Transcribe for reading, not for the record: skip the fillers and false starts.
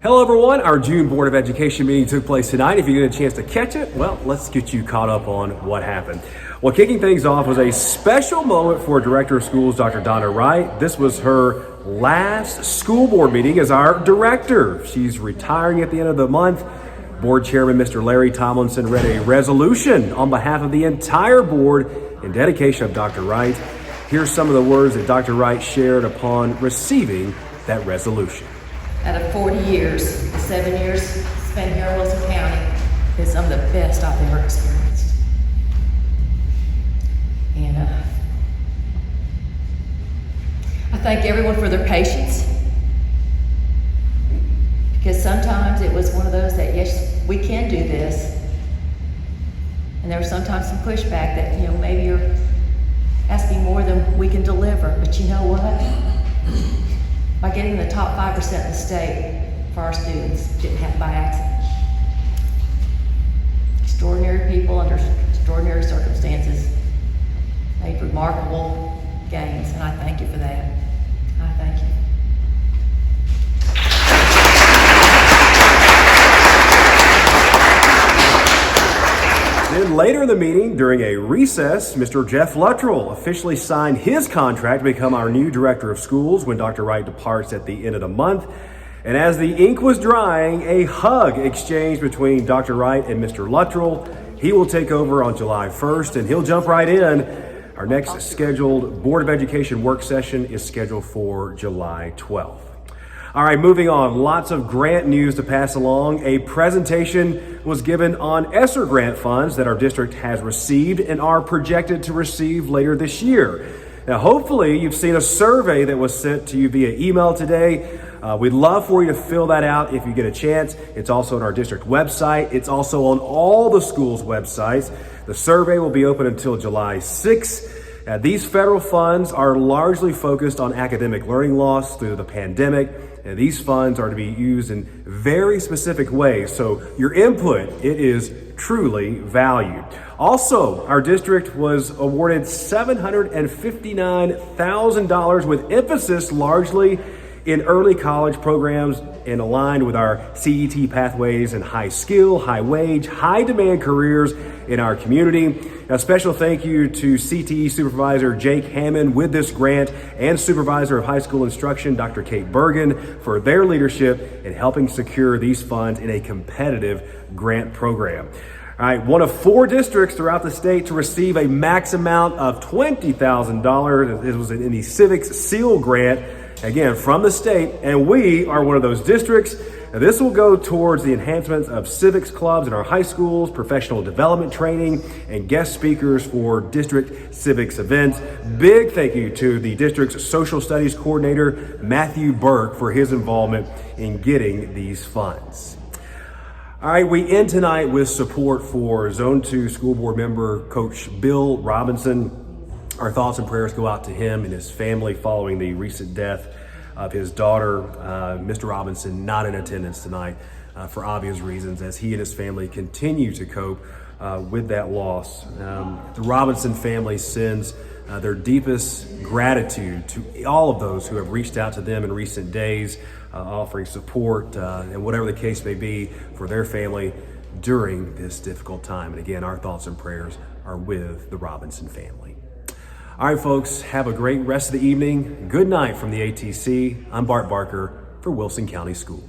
Hello everyone, our June Board of Education meeting took place tonight. If you get a chance to catch it, well, let's get you caught up on what happened. Well, kicking things off was a special moment for Director of Schools, Dr. Donna Wright. This was her last school board meeting as our director. She's retiring at the end of the month. Board Chairman Mr. Larry Tomlinson read a resolution on behalf of the entire board in dedication of Dr. Wright. Here's some of the words that Dr. Wright shared upon receiving that resolution. Out of 40 years, the 7 years spent here in Wilson County is some of the best I've ever experienced. And I thank everyone for their patience, because sometimes it was one of those that, yes, we can do this. And there was sometimes some pushback that, maybe you're asking more than we can deliver. But you know what? By getting the top 5% in the state for our students didn't happen by accident. Extraordinary people under extraordinary circumstances made remarkable gains, and I thank you for that. I thank you. Then later in the meeting, during a recess, Mr. Jeff Luttrell officially signed his contract to become our new Director of Schools when Dr. Wright departs at the end of the month. And as the ink was drying, a hug exchanged between Dr. Wright and Mr. Luttrell. He will take over on July 1st, and he'll jump right in. Our next scheduled Board of Education work session is scheduled for July 12th. All right, moving on. Lots of grant news to pass along. A presentation was given on ESSER grant funds that our district has received and are projected to receive later this year. Now, hopefully, you've seen a survey that was sent to you via email today. We'd love for you to fill that out if you get a chance. It's also on our district website. It's also on all the schools' websites. The survey will be open until July 6th. These federal funds are largely focused on academic learning loss through the pandemic. And these funds are to be used in very specific ways. So your input, it is truly valued. Also, our district was awarded $759,000 with emphasis largely in early college programs and aligned with our CET pathways and high skill, high wage, high demand careers in our community. A special thank you to CTE Supervisor Jake Hammond with this grant and Supervisor of High School Instruction, Dr. Kate Bergen, for their leadership in helping secure these funds in a competitive grant program. All right, one of 4 districts throughout the state to receive a max amount of $20,000. It was in the Civics SEAL grant, again, from the state, and we are one of those districts. Now, this will go towards the enhancements of civics clubs in our high schools, professional development training, and guest speakers for district civics events. Big thank you to the district's social studies coordinator, Matthew Burke, for his involvement in getting these funds. All right, we end tonight with support for Zone 2 School Board member Coach Bill Robinson. Our thoughts and prayers go out to him and his family following the recent death of his daughter, Mr. Robinson, not in attendance tonight for obvious reasons, as he and his family continue to cope with that loss. The Robinson family sends their deepest gratitude to all of those who have reached out to them in recent days, offering support and whatever the case may be for their family during this difficult time. And again, our thoughts and prayers are with the Robinson family. All right, folks, have a great rest of the evening. Good night from the ATC. I'm Bart Barker for Wilson County Schools.